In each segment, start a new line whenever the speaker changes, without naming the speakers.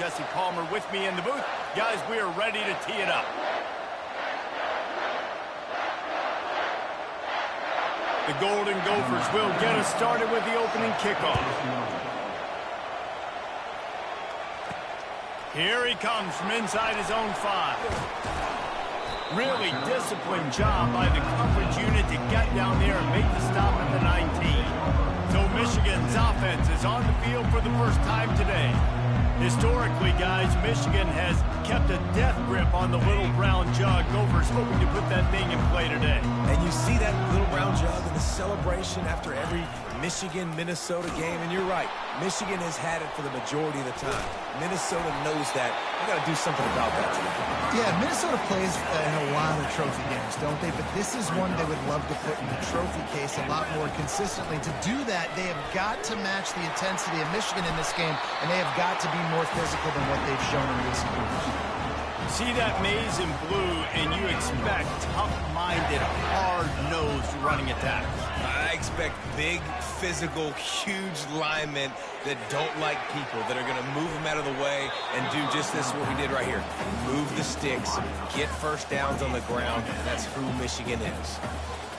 Jesse Palmer with me in the booth. Guys, we are ready to tee it up. The Golden Gophers will get us started with the opening kickoff. Here he comes from inside his own 5. Really disciplined job by the coverage unit to get down there and make the stop at the 19. So Michigan's offense is on the field for the first time today. Historically, guys, Michigan has kept a death grip on the little brown jug. Gophers hoping to put that thing in play today.
And you see that little brown jug in the celebration after every Michigan-Minnesota game. And you're right, Michigan has had it for the majority of the time. Minnesota knows that. They got to do something about that today.
Yeah, Minnesota plays in a lot of trophy games, don't they? But this is one they would love to put in the trophy case a lot more consistently. To do that, they have got to match the intensity of Michigan in this game, and they have got to be more physical than what they've shown in recent years.
See that maize in blue, and you expect tough-minded, hard-nosed running attacks.
I expect big, physical, huge linemen that don't like people, that are going to move them out of the way and do just this, what we did right here. Move the sticks, get first downs on the ground. That's who Michigan is.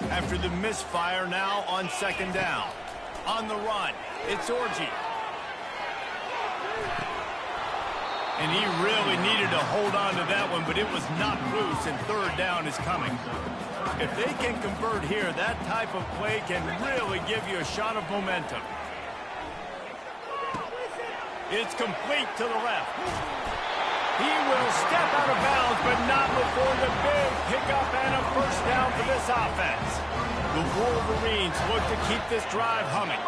After the misfire now on second down. On the run, it's Orji. And he really needed to hold on to that one, but it was not loose, and third down is coming. If they can convert here, that type of play can really give you a shot of momentum. It's complete to the left. He will step out of bounds, but not before the big pickup and a first down for this offense. The Wolverines look to keep this drive humming.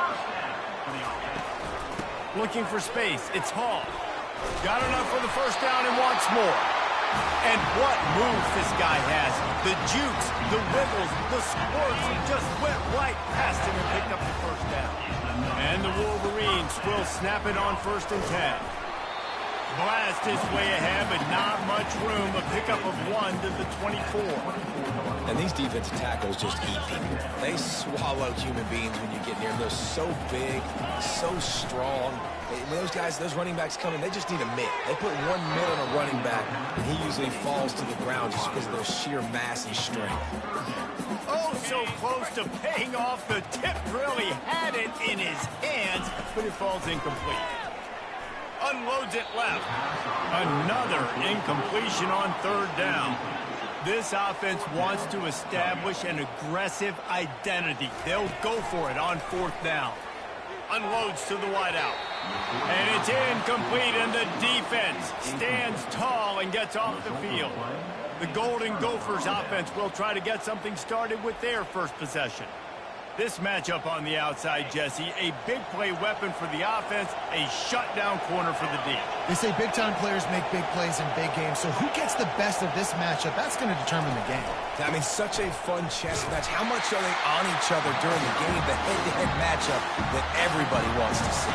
Looking for space. It's Hall. Got enough for the first down and wants more. And what moves this guy has. The jukes, the wiggles, the squirts just went right past him and picked up the first down. And the Wolverines will snap it on 1st and 10. Blast his way ahead, but not much room. A pickup of 1 to the 24.
And these defensive tackles just eat people. They swallow human beings when you get near them. They're so big, so strong. When those guys, those running backs come in, they just need a mitt. They put 1 mitt on a running back, and he usually falls to the ground just because of their sheer mass and strength.
Oh, so close to paying off. The tip really had it in his hands, but it falls incomplete. Unloads it left. Another incompletion on third down. This offense wants to establish an aggressive identity. They'll go for it on 4th down. Unloads to the wideout. And it's incomplete, and the defense stands tall and gets off the field. The Golden Gophers offense will try to get something started with their first possession. This matchup on the outside, Jesse, a big play weapon for the offense, a shutdown corner for the D.
They say big-time players make big plays in big games, so who gets the best of this matchup? That's going to determine the game.
I mean, such a fun chess match. How much are they on each other during the game? The head-to-head matchup that everybody wants to see.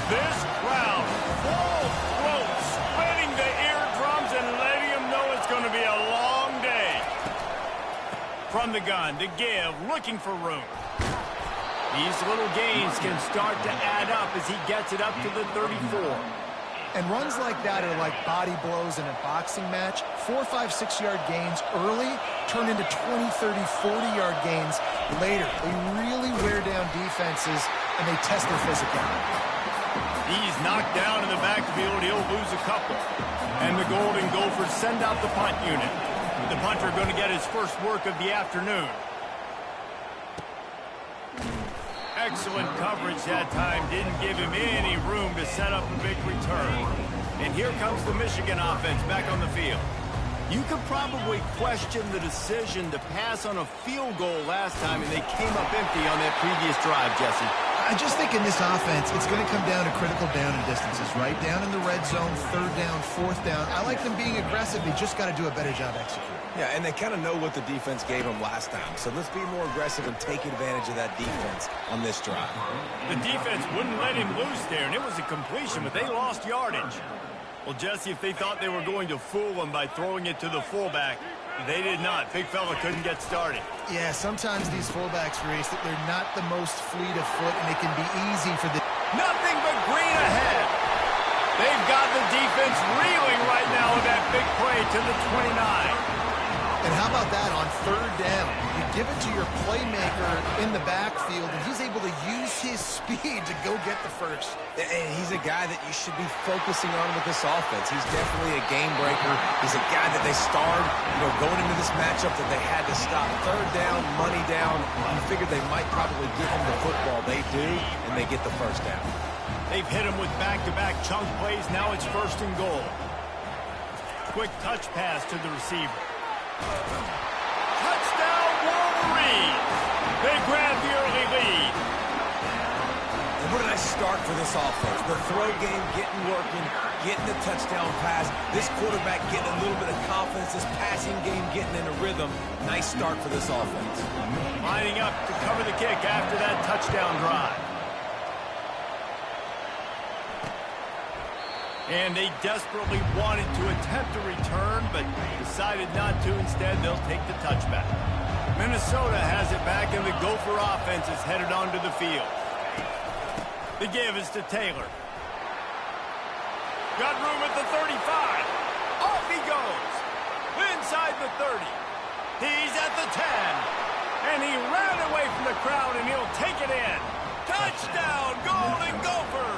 This crowd, full throat, splitting the eardrums and letting them know it's going to be a long day. From the gun to give, looking for room. These little gains can start to add up as he gets it up to the 34.
And runs like that are like body blows in a boxing match. 4, 5, 6-yard gains early turn into 20, 30, 40-yard gains later. They really wear down defenses, and they test their physicality.
He's knocked down in the backfield. He'll lose a couple. And the Golden Gophers send out the punt unit. The punter going to get his first work of the afternoon. Excellent coverage that time. Didn't give him any room to set up a big return. And here comes the Michigan offense back on the field. You could probably question the decision to pass on a field goal last time, and they came up empty on that previous drive, Jesse.
I just think in this offense, it's going to come down to critical down and distances, right? Down in the red zone, 3rd down, 4th down. I like them being aggressive. They just got to do a better job executing.
Yeah, and they kind of know what the defense gave them last time. So let's be more aggressive and take advantage of that defense on this drive.
The defense wouldn't let him loose there, and it was a completion, but they lost yardage. Well, Jesse, if they thought they were going to fool him by throwing it to the fullback, they did not. Big fella couldn't get started.
Yeah, sometimes these fullbacks, Reese, they're not the most fleet of foot, and it can be easy for the...
Nothing but green ahead. They've got the defense reeling right now with that big play to the 29.
And how about that on third down? You give it to your playmaker in the backfield, and he's able to use his speed to go get the first.
And he's a guy that you should be focusing on with this offense. He's definitely a game breaker. He's a guy that they starred, going into this matchup that they had to stop. Third down, money down. You figured they might probably give him the football. They do, and they get the first down.
They've hit him with back-to-back chunk plays. Now it's first and goal. Quick touch pass to the receiver. Touchdown, Wolverine! They grab the early lead.
And where did I start for this offense? The throw game getting working, getting the touchdown pass. This quarterback getting a little bit of confidence. This passing game getting in a rhythm. Nice start for this offense.
Lining up to cover the kick after that touchdown drive. And they desperately wanted to attempt a return, but decided not to. Instead, they'll take the touchback. Minnesota has it back, and the Gopher offense is headed onto the field. The give is to Taylor. Got room at the 35. Off he goes. Inside the 30. He's at the 10. And he ran away from the crowd, and he'll take it in. Touchdown, Golden Gophers!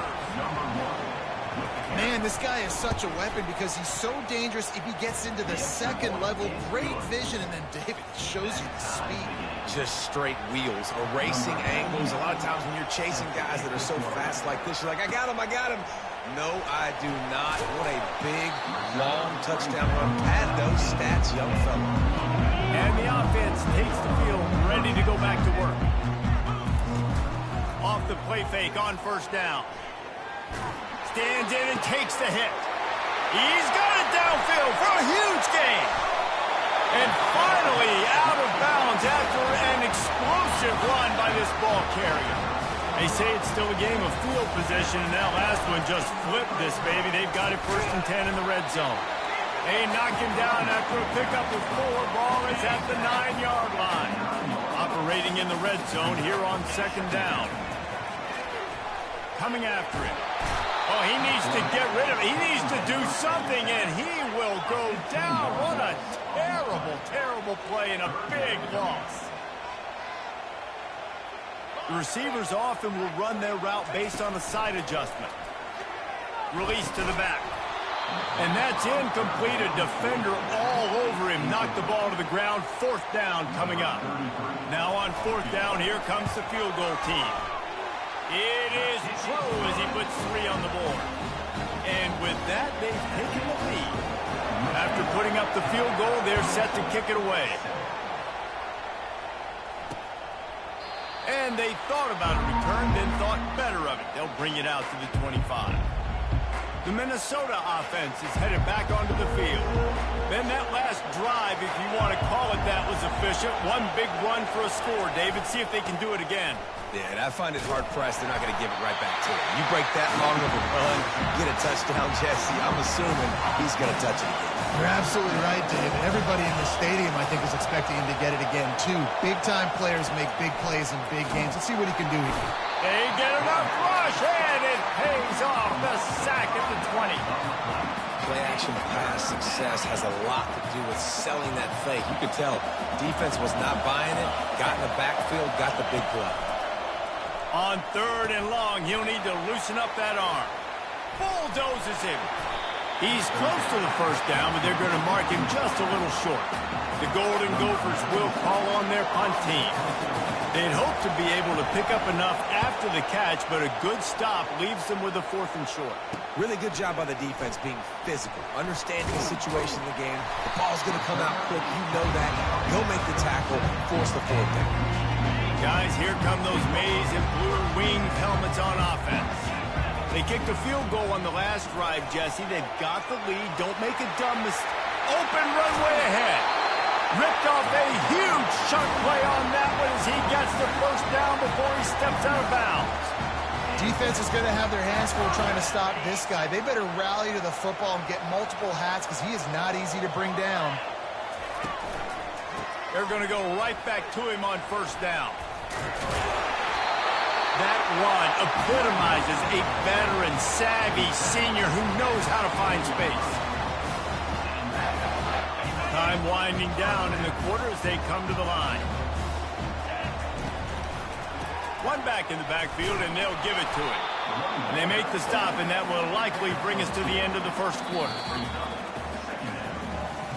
Man, this guy is such a weapon because he's so dangerous if he gets into the second level. Great vision, and then David shows you the speed.
Just straight wheels, erasing angles. A lot of times when you're chasing guys that are so fast like this, you're like, I got him, I got him. No, I do not. What a big, long touchdown run. Pad those stats, young fella.
And the offense takes the field, ready to go back to work. Off the play fake on first down. Stands in and takes the hit. He's got it downfield for a huge gain. And finally out of bounds after an explosive run by this ball carrier. They say it's still a game of field position, and that last one just flipped this baby. They've got it first and 10 in the red zone. They knock him down after a pickup with 4. Ball is at the 9-yard line. Operating in the red zone here on second down. Coming after it. Oh, he needs to get rid of it. He needs to do something, and he will go down. What a terrible, terrible play and a big loss. The receivers often will run their route based on a side adjustment. Release to the back. And that's incomplete. A defender all over him. Knocked the ball to the ground. Fourth down coming up. Now on fourth down, here comes the field goal team. It is true as he puts 3 on the board. And with that, they've taken the lead. After putting up the field goal, they're set to kick it away. And they thought about a return, then thought better of it. They'll bring it out to the 25. The Minnesota offense is headed back onto the field. Then that last drive, if you want to call it that, was efficient. One big run for a score. David, see if they can do it again.
Yeah, and I find it hard-pressed they're not going to give it right back to him. You break that long of a run, get a touchdown, Jesse, I'm assuming he's going to touch it again.
You're absolutely right, Dave. Everybody in the stadium, I think, is expecting him to get it again, too. Big-time players make big plays in big games. Let's see what he can do here.
They get enough rush, and it pays off. The sack at the 20.
Play-action pass success has a lot to do with selling that fake. You could tell defense was not buying it, got in the backfield, got the big play.
On third and long, he'll need to loosen up that arm. Bulldozes him. He's close to the first down, but they're going to mark him just a little short. The Golden Gophers will call on their punt team. They'd hope to be able to pick up enough after the catch, but a good stop leaves them with a 4th and short.
Really good job by the defense being physical, understanding the situation in the game. The ball's going to come out quick. You know that. He'll make the tackle, force the 4th down.
Guys, here come those maize and blue winged helmets on offense. They kicked a field goal on the last drive, Jesse. They've got the lead. Don't make a dumb mistake. Open runway ahead. Ripped off a huge chunk play on that one as he gets the first down before he steps out of bounds.
Defense is going to have their hands full trying to stop this guy. They better rally to the football and get multiple hats because he is not easy to bring down.
They're going to go right back to him on first down. That run epitomizes a veteran, savvy senior who knows how to find space. Time winding down in the quarter as they come to the line. One back in the backfield, and they'll give it to him. And they make the stop, and that will likely bring us to the end of the first quarter.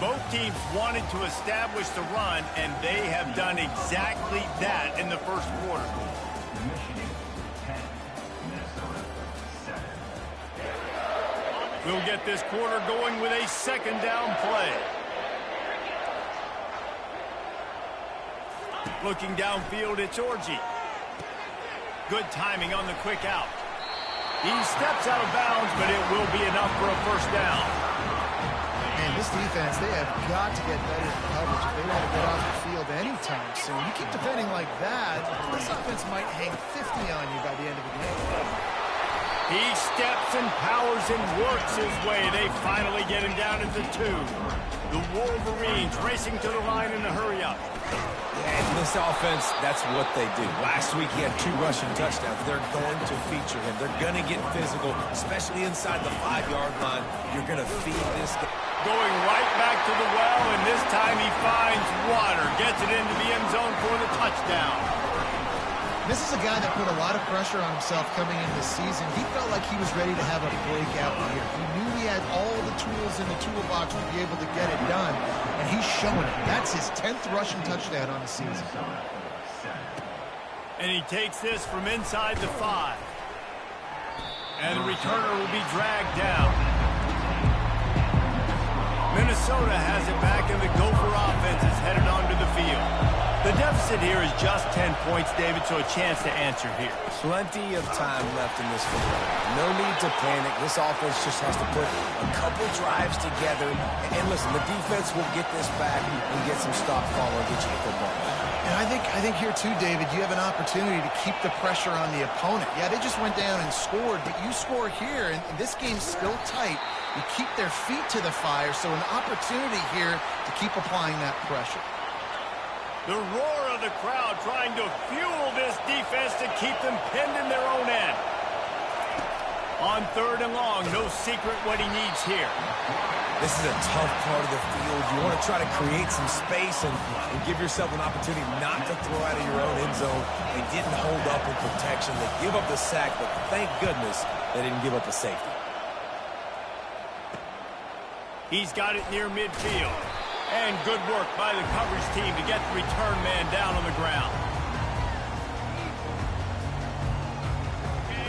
Both teams wanted to establish the run, and they have done exactly that in the first quarter. We'll get this quarter going with a second down play. Looking downfield, it's Orji. Good timing on the quick out. He steps out of bounds, but it will be enough for a first down.
Man, this defense, they have got to get better in coverage if they want to get off the field anytime soon. You keep defending like that, this offense might hang 50 on you by the end of the game.
He steps and powers and works his way. They finally get him down at the 2. The Wolverines racing to the line in a hurry-up.
And this offense, that's what they do. Last week he had 2 rushing touchdowns. They're going to feature him. They're going to get physical, especially inside the 5-yard line. You're going to feed this guy.
Going right back to the well, and this time he finds water. Gets it into the end zone for the touchdown.
This is a guy that put a lot of pressure on himself coming into the season. He felt like he was ready to have a breakout year. He knew he had all the tools in the toolbox to be able to get it done, and he's showing it. That's his 10th rushing touchdown on the season.
And he takes this from inside the 5. And the returner will be dragged down. Minnesota has it back, and the Gopher offense is headed onto the field. The deficit here is just 10 points, David, so a chance to answer here.
Plenty of time left in this football. No need to panic. This offense just has to put a couple drives together. And listen, the defense will get this back and get some stop follow and get you the football back.
And I think here too, David, you have an opportunity to keep the pressure on the opponent. Yeah, they just went down and scored, but you score here, and this game's still tight. You keep their feet to the fire, so an opportunity here to keep applying that pressure.
The roar of the crowd trying to fuel this defense to keep them pinned in their own end. On 3rd and long, no secret what he needs here.
This is a tough part of the field. You want to try to create some space and give yourself an opportunity not to throw out of your own end zone. They didn't hold up in protection. They give up the sack, but thank goodness they didn't give up the safety.
He's got it near midfield. And good work by the coverage team to get the return man down on the ground.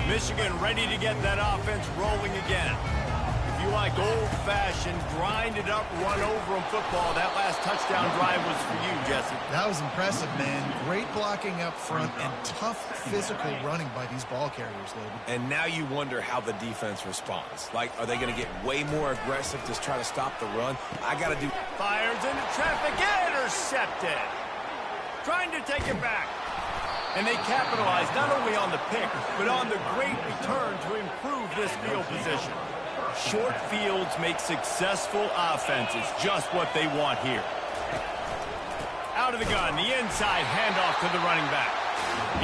Michigan ready to get that offense rolling again. If you like old-fashioned, grind-it-up, run-over-'em football, that last touchdown drive was for you, Jesse.
That was impressive, man. Great blocking up front and tough physical running by these ball carriers, Logan.
And now you wonder how the defense responds. Like, are they going to get way more aggressive to try to stop the run? I got to do...
Fires into traffic, intercepted. Trying to take it back. And they capitalize not only on the pick, but on the great return to improve this field position. Short fields make successful offenses, just what they want here. Out of the gun, the inside handoff to the running back.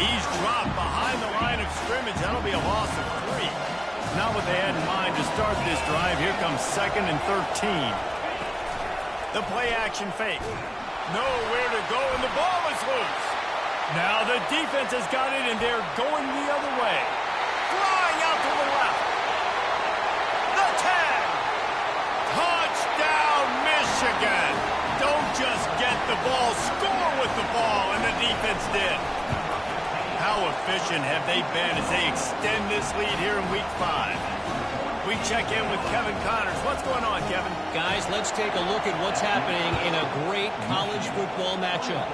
He's dropped behind the line of scrimmage. That'll be a loss of 3. Not what they had in mind to start this drive. Here comes 2nd and 13. The play action fake. Nowhere to go, and the ball is loose. Now the defense has got it, and they're going the other way. Flying out to the left. The 10. Touchdown, Michigan. Don't just get the ball, score with the ball, and the defense did. How efficient have they been as they extend this lead here in Week 5? We check in with Kevin Connors. What's going on, Kevin?
Guys, let's take a look at what's happening in a great college football matchup.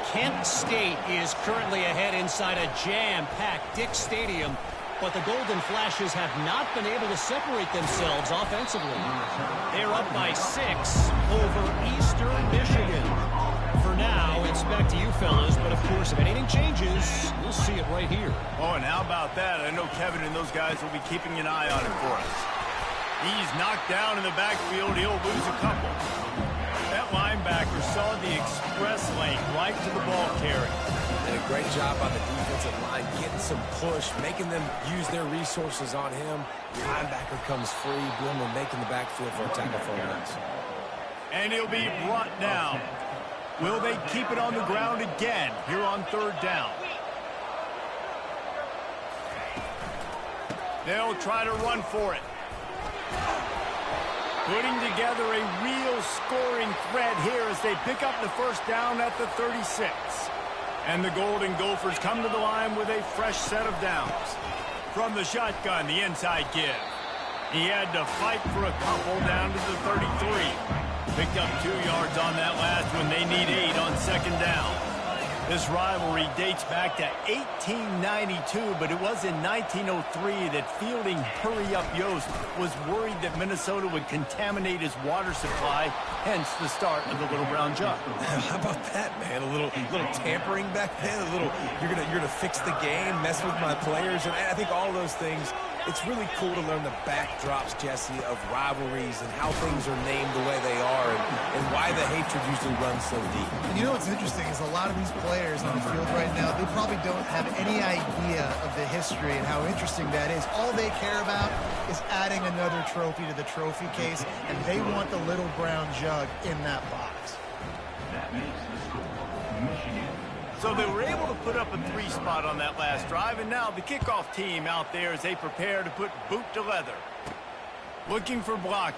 Kent State is currently ahead inside a jam-packed Dick Stadium, but the Golden Flashes have not been able to separate themselves offensively. They're up by 6 over Eastern Michigan. For now, it's back to you fellas, but of course, if anything changes, we'll see it right here.
Oh, and how about that? I know Kevin and those guys will be keeping an eye on it for us. He's knocked down in the backfield. He'll lose a couple. That linebacker saw the express lane right to the ball carrier.
And a great job by the defensive line, getting some push, making them use their resources on him. Linebacker comes free, Bloomer making the backfield for a tackle for a loss.
And he'll be brought down. Will they keep it on the ground again here on third down? They'll try to run for it. Putting together a real scoring threat here as they pick up the first down at the 36. And the Golden Gophers come to the line with a fresh set of downs. From the shotgun, the inside give. He had to fight for a couple down to the 33. Picked up 2 yards on that last one. They need 8 on second down. This rivalry dates back to 1892, but it was in 1903 that fielding Hurry-Up Yost was worried that Minnesota would contaminate his water supply, hence the start of the Little Brown Jug.
How about that, man? A little tampering back then. A little, you're gonna fix the game, mess with my players, and I think all those things. It's really cool to learn the backdrops, Jesse, of rivalries and how things are named the way they are and why the hatred usually runs so deep.
And you know what's interesting is a lot of these players on the field right now, they probably don't have any idea of the history and how interesting that is. All they care about is adding another trophy to the trophy case, and they want the Little Brown Jug in that box.
So they were able to put up a 3 spot on that last drive, and now the kickoff team out there as they prepare to put boot to leather. Looking for blockers.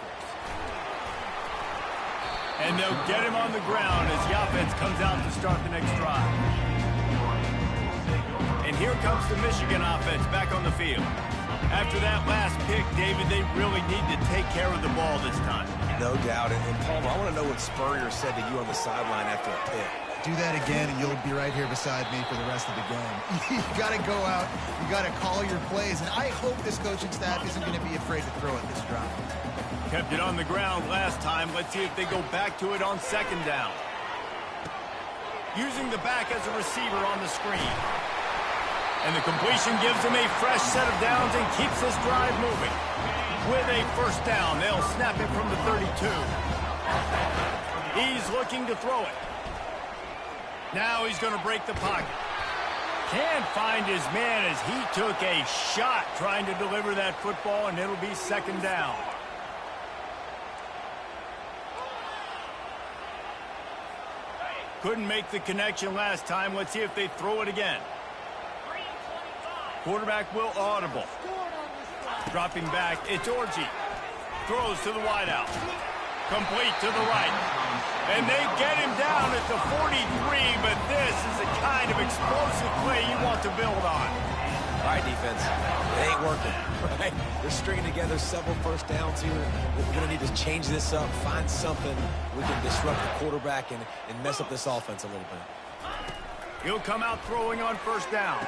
And they'll get him on the ground as the offense comes out to start the next drive. And here comes the Michigan offense back on the field. After that last pick, David, they really need to take care of the ball this time.
No doubt. And Palmer, I want to know what Spurrier said to you on the sideline after a pick.
Do that again, and you'll be right here beside me for the rest of the game. You got to go out. You got to call your plays, and I hope this coaching staff isn't going to be afraid to throw it this drive.
Kept it on the ground last time. Let's see if they go back to it on second down. Using the back as a receiver on the screen. And the completion gives them a fresh set of downs and keeps this drive moving. With a first down, they'll snap it from the 32. He's looking to throw it. Now he's going to break the pocket. Can't find his man as he took a shot trying to deliver that football, and it'll be second down. Couldn't make the connection last time. Let's see if they throw it again. Quarterback will audible. Dropping back, it's Orji. Throws to the wideout. Complete to the right. And they get him down at the 43, but this is the kind of explosive play you want to build on.
All right, defense. It ain't working, right? They're stringing together several first downs here. We're going to need to change this up, find something we can disrupt the quarterback and mess up this offense a little bit.
He'll come out throwing on first down.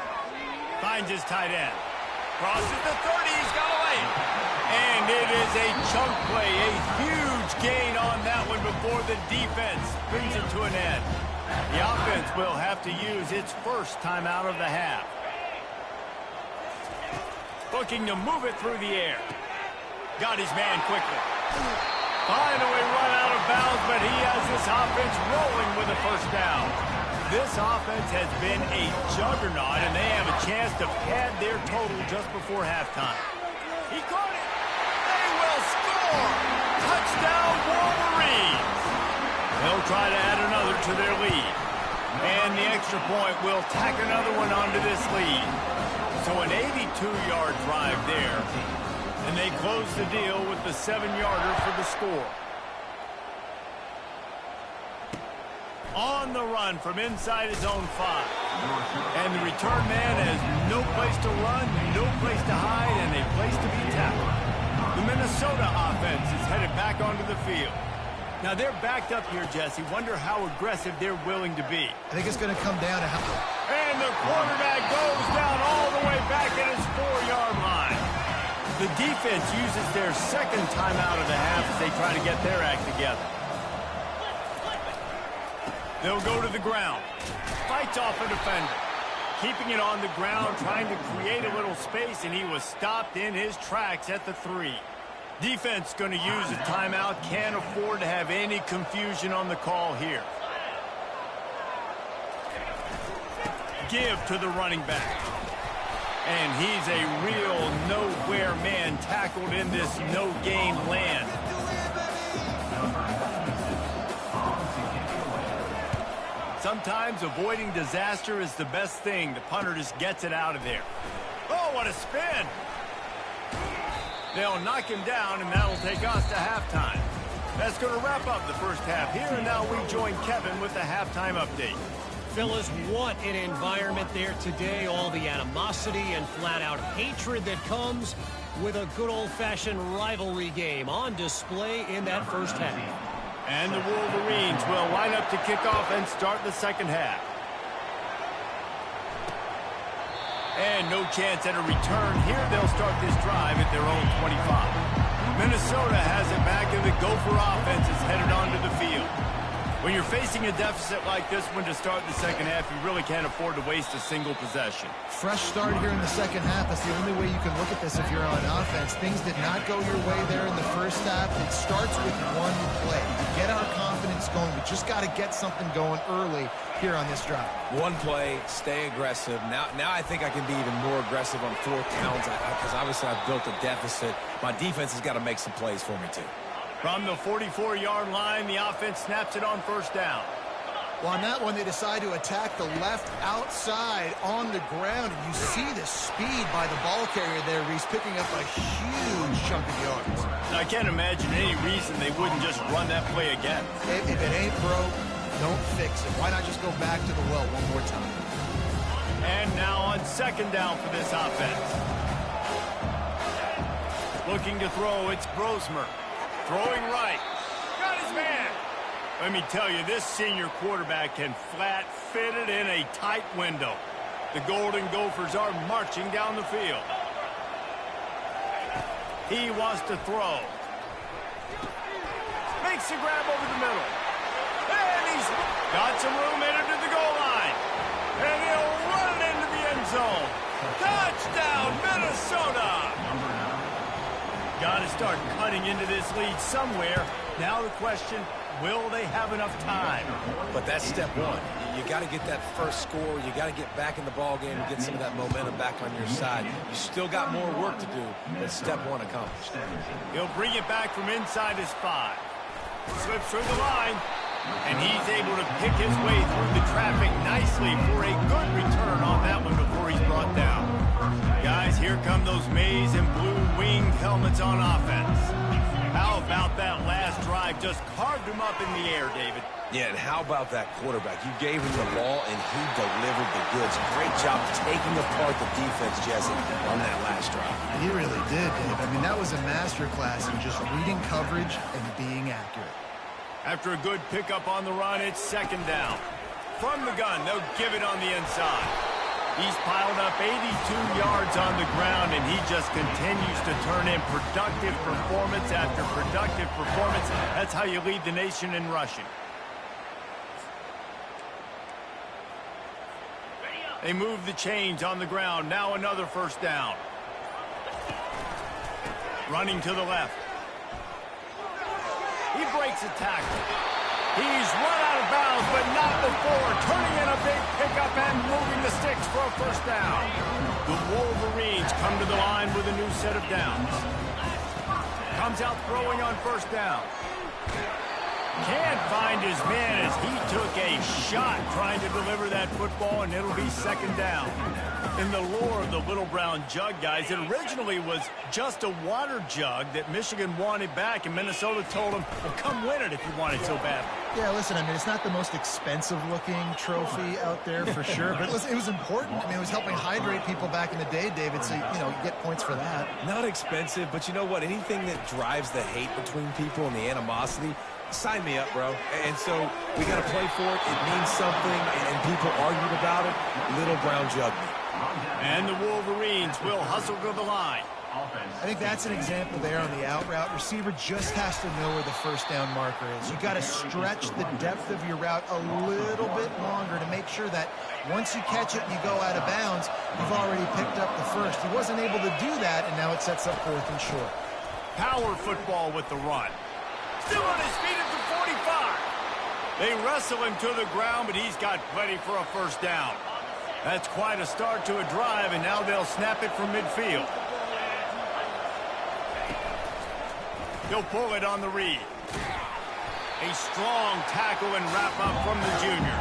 Finds his tight end. Crosses the 30, he's got away. And it is a chunk play, a huge gain on that one before the defense brings it to an end. The offense will have to use its first timeout of the half. Looking to move it through the air. Got his man quickly. Finally run out of bounds, but he has this offense rolling with a first down. This offense has been a juggernaut, and they have a chance to pad their total just before halftime. He caught it. They will score. Touchdown, Wolverines. They'll try to add another to their lead. And the extra point will tack another one onto this lead. So an 82-yard drive there. And they close the deal with the 7-yarder for the score. On the run from inside his own 5. And the return man has no place to run, no place to hide, and a place to be tackled. The Minnesota offense is headed back onto the field. Now they're backed up here, Jesse. Wonder how aggressive they're willing to be.
I think it's going to come down to how...
And the quarterback goes down all the way back at his 4-yard line. The defense uses their second timeout of the half as they try to get their act together. They'll go to the ground. Fights off a defender. Keeping it on the ground, trying to create a little space, and he was stopped in his tracks at the 3. Defense going to use a timeout. Can't afford to have any confusion on the call here. give to the running back. And he's a real nowhere man tackled in this no-game land. Sometimes avoiding disaster is the best thing. The punter just gets it out of there. Oh, what a spin! They'll knock him down, and that'll take us to halftime. That's going to wrap up the first half here, and now we join Kevin with the halftime update.
Fellas, what an environment there today. All the animosity and flat-out hatred that comes with a good old-fashioned rivalry game on display in that first half.
And the Wolverines will line up to kick off and start the second half. And no chance at a return here. They'll start this drive at their own 25. Minnesota has it back, and the Gopher offense is headed onto the field. When you're facing a deficit like this one to start the second half, you really can't afford to waste a single possession.
Fresh start here in the second half. That's the only way you can look at this if you're on offense. Things did not go your way there in the first half. It starts with one play. To get our confidence going, we just got to get something going early here on this drive.
One play, stay aggressive. Now I think I can be even more aggressive on fourth downs because obviously I've built a deficit. My defense has got to make some plays for me too.
From the 44-yard line, the offense snaps it on first down.
Well, on that one, they decide to attack the left outside on the ground. And you see the speed by the ball carrier there, Reese, picking up a huge chunk of yards.
I can't imagine any reason they wouldn't just run that play again.
If it ain't broke, don't fix it. Why not just go back to the well one more time?
And now on second down for this offense. Looking to throw, it's Brosmer. Throwing right. Got his man. Let me tell you, this senior quarterback can flat fit it in a tight window. The Golden Gophers are marching down the field. He wants to throw. Makes a grab over the middle. And he's got some room headed to the goal line. And he'll run it into the end zone. Touchdown, Minnesota! Got to start cutting into this lead somewhere. Now the question, will they have enough time?
But that's step one. You got to get that first score. You got to get back in the ball game and get some of that momentum back on your side. You still got more work to do, but step one accomplished.
He'll bring it back from inside his 5. Slips through the line, and he's able to pick his way through the traffic nicely for a good return on that one before he's brought down. Guys, here come those maize and blue winged helmets on offense. How about that last drive? Just carved him up in the air, David.
Yeah, and how about that quarterback? You gave him the ball, and he delivered the goods. Great job taking apart the defense, Jesse, on that last drive.
He really did, Dave. I mean, that was a masterclass in just reading coverage and being accurate.
After a good pickup on the run, it's second down. From the gun, they'll give it on the inside. He's piled up 82 yards on the ground, and he just continues to turn in productive performance after productive performance. That's how you lead the nation in rushing. They move the chains on the ground. Now another first down. Running to the left. He breaks a tackle. He's run out of bounds, but not before. Turning in a big pickup and moving the sticks for a first down. The Wolverines come to the line with a new set of downs. Comes out throwing on first down. Can't find his man as he took a shot trying to deliver that football, and it'll be second down. In the lore of the little brown jug, guys, it originally was just a water jug that Michigan wanted back, and Minnesota told him, well, come win it if you want it so badly.
Yeah, listen, I mean, it's not the most expensive-looking trophy out there for sure, but listen, it was important. I mean, it was helping hydrate people back in the day, David, so, you know, you get points for that.
Not expensive, but you know what? Anything that drives the hate between people and the animosity, sign me up, bro. And so we got to play for it. It means something, and people argued about it. Little brown jug.
And the Wolverines will hustle to the line.
I think that's an example there on the out route. Receiver just has to know where the first down marker is. You got to stretch the depth of your route a little bit longer to make sure that once you catch it and you go out of bounds, you've already picked up the first. He wasn't able to do that, and now it sets up fourth and short.
Power football with the run. Still on his feet at the 45. They wrestle him to the ground, but he's got plenty for a first down. That's quite a start to a drive, and now they'll snap it from midfield. He'll pull it on the read. A strong tackle and wrap-up from the junior.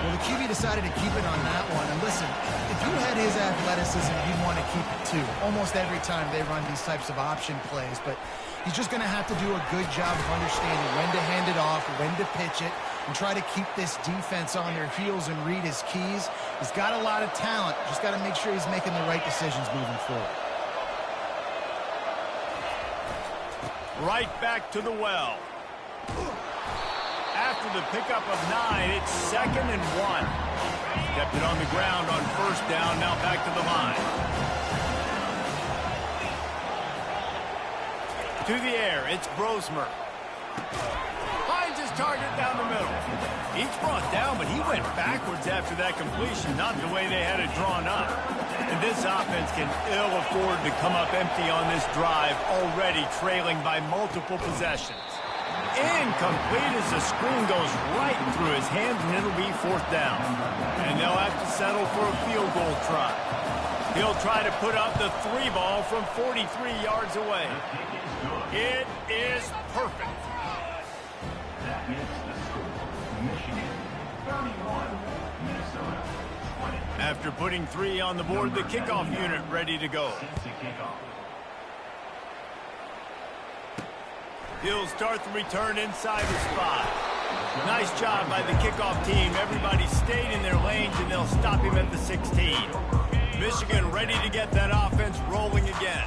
Well, the QB decided to keep it on that one. And listen, if you had his athleticism, you'd want to keep it too. Almost every time they run these types of option plays. But he's just going to have to do a good job of understanding when to hand it off, when to pitch it, and try to keep this defense on their heels and read his keys. He's got a lot of talent. Just got to make sure he's making the right decisions moving forward.
Right back to the well. After the pickup of 9, it's 2nd and 1. Kept it on the ground on first down, now back to the line. To the air, it's Brosmer. Finds his target down the middle. He's brought down, but he went backwards after that completion, not the way they had it drawn up. And this offense can ill afford to come up empty on this drive, already trailing by multiple possessions. Incomplete as the screen goes right through his hands, and it'll be 4th down. And they'll have to settle for a field goal try. He'll try to put up the 3 ball from 43 yards away. It is perfect.
That is the score. Michigan 31, Minnesota 20.
After putting 3 on the board, the kickoff unit ready to go. He'll start the return inside the spot. Nice job by the kickoff team. Everybody stayed in their lanes, and they'll stop him at the 16. Michigan ready to get that offense rolling again.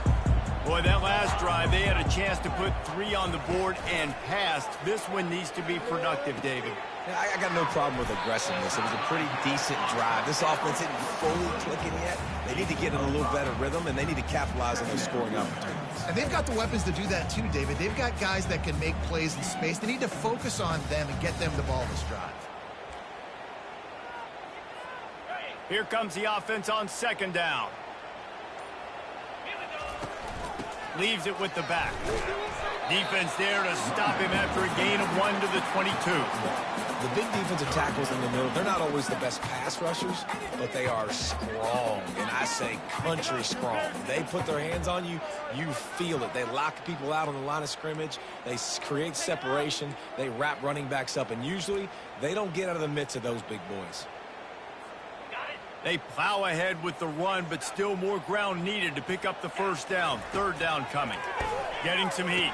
Boy, that last drive, they had a chance to put 3 on the board and passed. This one needs to be productive, David.
Yeah, I got no problem with aggressiveness. It was a pretty decent drive. This offense isn't fully clicking yet. They need to get in a little better rhythm, and they need to capitalize on those scoring opportunities.
And they've got the weapons to do that too, David. They've got guys that can make plays in space. They need to focus on them and get them the ball this drive.
Here comes the offense on 2nd down. Leaves it with the back. Defense there to stop him after a gain of 1 to the 22.
The big defensive tackles in the middle, they're not always the best pass rushers, but they are strong, and I say country strong. They put their hands on you, you feel it. They lock people out on the line of scrimmage. They create separation. They wrap running backs up, and usually they don't get out of the midst of those big boys.
They plow ahead with the run, but still more ground needed to pick up the 1st down. 3rd down coming. Getting some heat.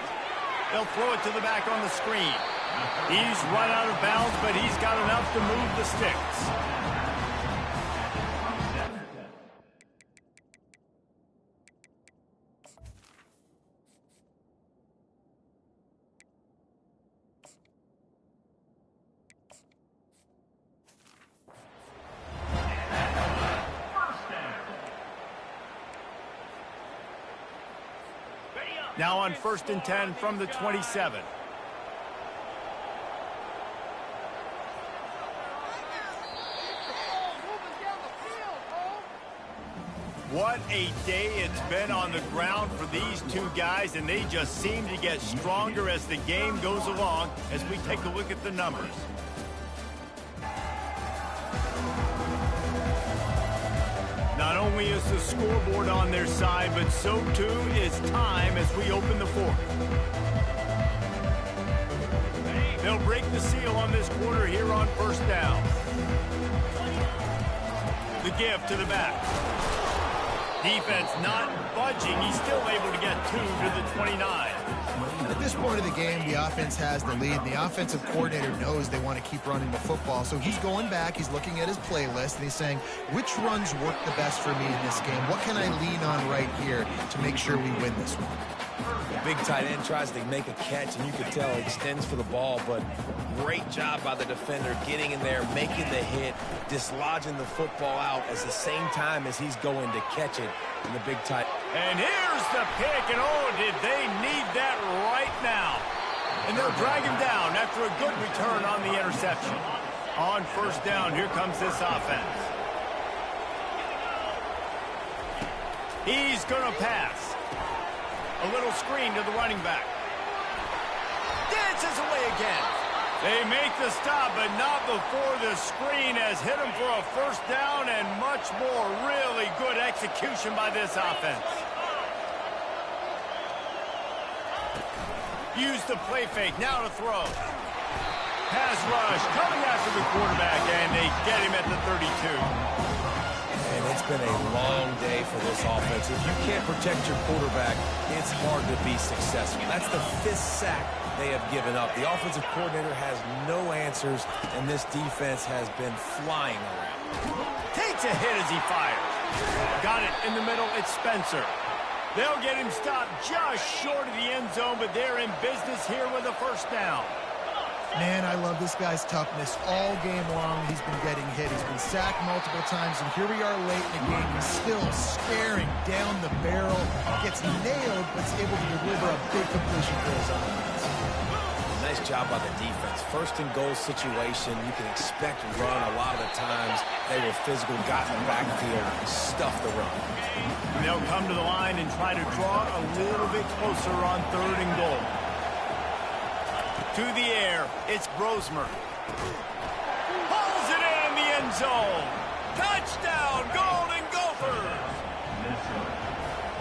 They'll throw it to the back on the screen. He's run out of bounds, but he's got enough to move the sticks. Now on 1st and 10 from the 27. What a day it's been on the ground for these 2 guys, and they just seem to get stronger as the game goes along as we take a look at the numbers. Not only is the scoreboard on their side, but so too is time as we open the 4th. They'll break the seal on this quarter here on 1st down. The give to the back. Defense not budging. He's still able to get 2 to the 29.
At this point of the game, the offense has the lead. The offensive coordinator knows they want to keep running the football. So he's going back, he's looking at his playlist, and he's saying, which runs work the best for me in this game? What can I lean on right here to make sure we win this one?
The big tight end tries to make a catch, and you can tell he extends for the ball, but great job by the defender getting in there, making the hit, dislodging the football out at the same time as he's going to catch it in the big tight.
And here's the pick, and oh, did they need that right now. And they'll drag him down after a good return on the interception. On 1st down, here comes this offense. He's going to pass. A little screen to the running back. Dances away again. They make the stop, but not before the screen has hit them for a first down and much more. Really good execution by this offense. Use the play fake, now to throw. Pass rush, coming after the quarterback, and they get him at the 32.
And it's been a long day for this offense. If you can't protect your quarterback, it's hard to be successful. That's the 5th sack they have given up. The offensive coordinator has no answers, and this defense has been flying around.
Takes a hit as he fires. Got it in the middle, it's Spencer. They'll get him stopped just short of the end zone, but they're in business here with a first down.
Man, I love this guy's toughness. All game long, he's been getting hit. He's been sacked multiple times, and here we are late in the game. He's still staring down the barrel. Gets nailed, but is able to deliver a big completion for his offense.
Nice job by the defense. First and goal situation, you can expect run a lot of the times. They were physical, got in the backfield, stuffed the run.
They'll come to the line and try to draw a little bit closer on 3rd and goal. To the air, it's Brosmer. Pulls it in the end zone. Touchdown, Golden Gophers!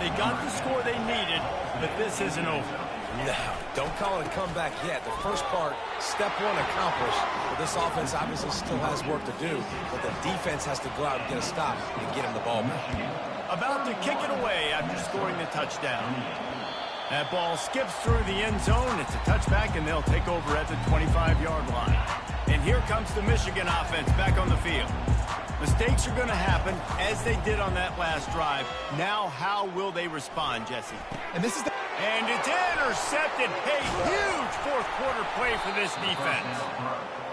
They got the score they needed, but this isn't over.
No, don't call it a comeback yet. The first part, step 1 accomplished. But this offense obviously still has work to do, but the defense has to go out and get a stop and get him the ball back.
About to kick it away after scoring the touchdown. That ball skips through the end zone. It's a touchback, and they'll take over at the 25-yard line. And here comes the Michigan offense back on the field. Mistakes are going to happen, as they did on that last drive. Now, how will they respond, Jesse?
And this is the...
And it's intercepted. Hey, huge fourth-quarter play for this defense.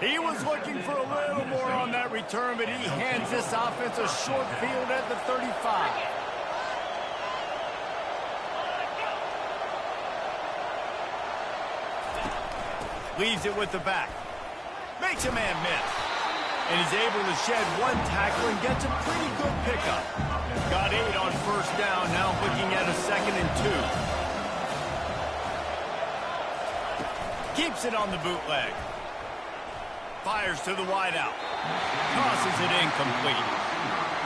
He was looking for a little more on that return, but he hands this offense a short field at the 35. Leaves it with the back. Makes a man miss. And he's able to shed 1 tackle and gets a pretty good pickup. Got 8 on first down, now looking at a 2nd and 2. Keeps it on the bootleg. Fires to the wideout. Tosses it incomplete.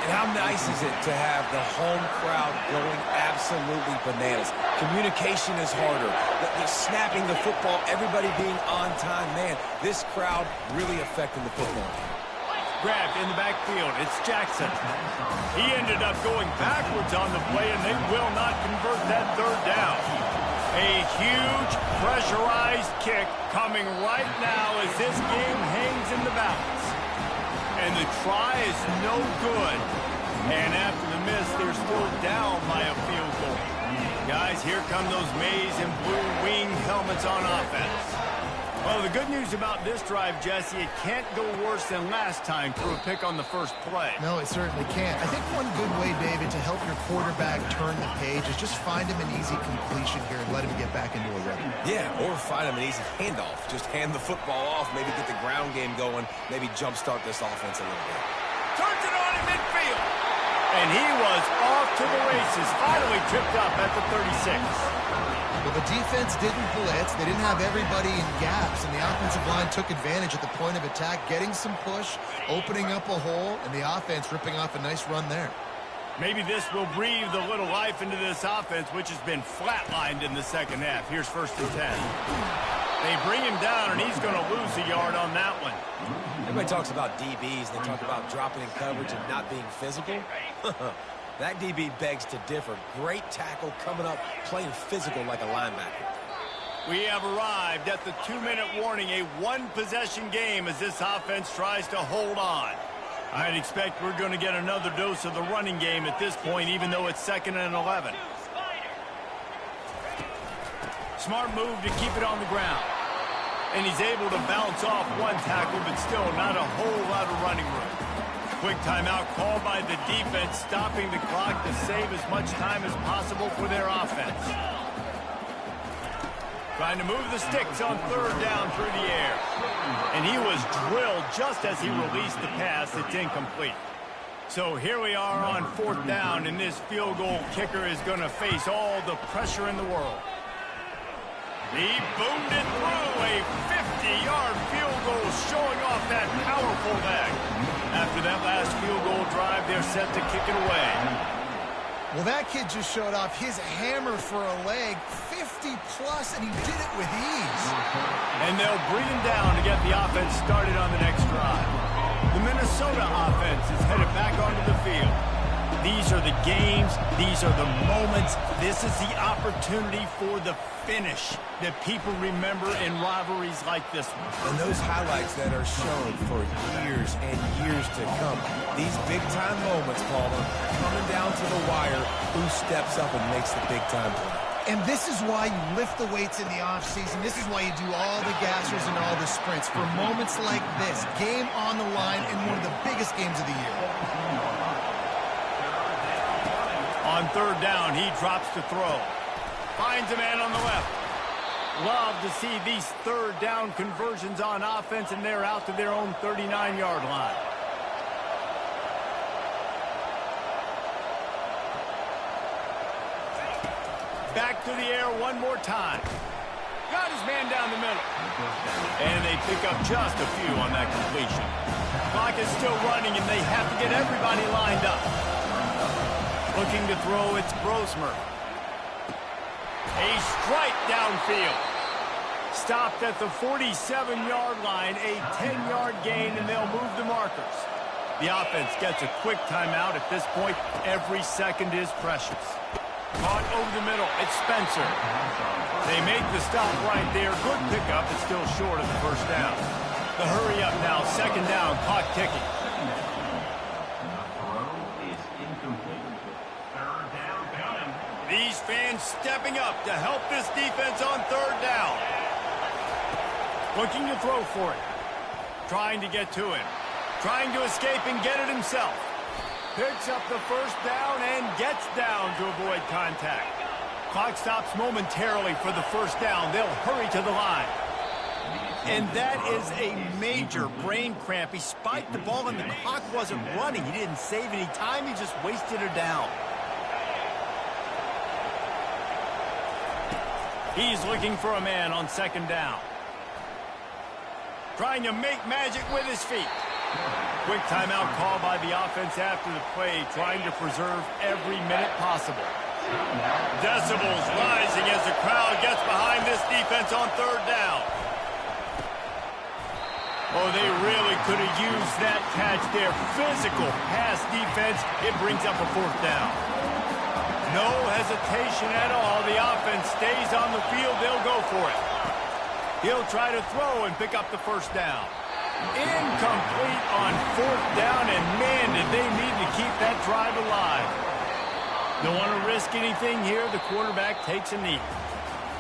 And how nice is it to have the home crowd going absolutely bananas? Communication is harder. The snapping the football, everybody being on time. Man, this crowd really affecting the football.
Grabbed in the backfield. It's Jackson. He ended up going backwards on the play, and they will not convert that 3rd down. A huge pressurized kick coming right now as this game hangs in the balance. And the try is no good. And after the miss, they're still down by a field goal. Guys, here come those maize and blue winged helmets on offense. Well, the good news about this drive, Jesse, it can't go worse than last time through a pick on the first play.
No, it certainly can't. I think one good way, David, to help your quarterback turn the page is just find him an easy completion here and let him get back into a rhythm.
Yeah, or find him an easy handoff. Just hand the football off, maybe get the ground game going, maybe jumpstart this offense a little bit.
Turns it on in midfield. And he was off to the races, finally tripped up at the 36.
Well, the defense didn't blitz. They didn't have everybody in gaps, and the offensive line took advantage at the point of attack, getting some push, opening up a hole, and the offense ripping off a nice run there.
Maybe this will breathe a little life into this offense, which has been flatlined in the second half. Here's 1st and 10. They bring him down, and he's going to lose a yard on that one.
Everybody talks about DBs. They talk about dropping in coverage and not being physical. That DB begs to differ. Great tackle coming up, playing physical like a linebacker.
We have arrived at the 2-minute warning, a 1-possession game as this offense tries to hold on. I'd expect we're going to get another dose of the running game at this point, even though it's 2nd and 11. Smart move to keep it on the ground. And he's able to bounce off 1 tackle, but still not a whole lot of running room. Quick timeout called by the defense, stopping the clock to save as much time as possible for their offense. Trying to move the sticks on 3rd down through the air. And he was drilled just as he released the pass. It's incomplete. So here we are on 4th down, and this field goal kicker is going to face all the pressure in the world. He boomed it through a 50-yard field goal, showing off that powerful leg. After that last field goal drive, they're set to kick it away.
Well, that kid just showed off his hammer for a leg, 50-plus, and he did it with ease.
And they'll bring him down to get the offense started on the next drive. The Minnesota offense is headed back onto the field. These are the games. These are the moments. This is the opportunity for the finish that people remember in rivalries like this one.
And those highlights that are shown for years and years to come. These big-time moments, Palmer, coming down to the wire, who steps up and makes the big-time play.
And this is why you lift the weights in the offseason. This is why you do all the gassers and all the sprints. For moments like this, game on the line in one of the biggest games of the year.
On third down, he drops to throw. Finds a man on the left. Love to see these third down conversions on offense, and they're out to their own 39-yard line. Back to the air one more time. Got his man down the middle. And they pick up just a few on that completion. Clock is still running, and they have to get everybody lined up. Looking to throw, it's Brosmer. A strike downfield. Stopped at the 47-yard line, a 10-yard gain, and they'll move the markers. The offense gets a quick timeout. At this point, every second is precious. Caught over the middle, it's Spencer. They make the stop right there. Good pickup, it's still short of the first down. The hurry up now, second down, clock ticking. These fans stepping up to help this defense on third down. Looking to throw for it. Trying to get to him. Trying to escape and get it himself. Picks up the first down and gets down to avoid contact. Clock stops momentarily for the first down. They'll hurry to the line. And that is a major brain cramp. He spiked the ball and the clock wasn't running. He didn't save any time. He just wasted her down. He's looking for a man on second down. Trying to make magic with his feet. Quick timeout call by the offense after the play, trying to preserve every minute possible. Decibels rising as the crowd gets behind this defense on third down. Oh, they really could have used that catch there. Physical pass defense. It brings up a fourth down. No hesitation at all. The offense stays on the field. They'll go for it. He'll try to throw and pick up the first down. Incomplete on fourth down, and man, did they need to keep that drive alive. Don't want to risk anything here. The quarterback takes a knee.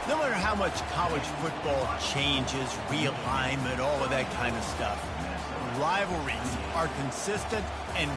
No matter how much college football changes, realignment, all of that kind of stuff, rivalries are consistent and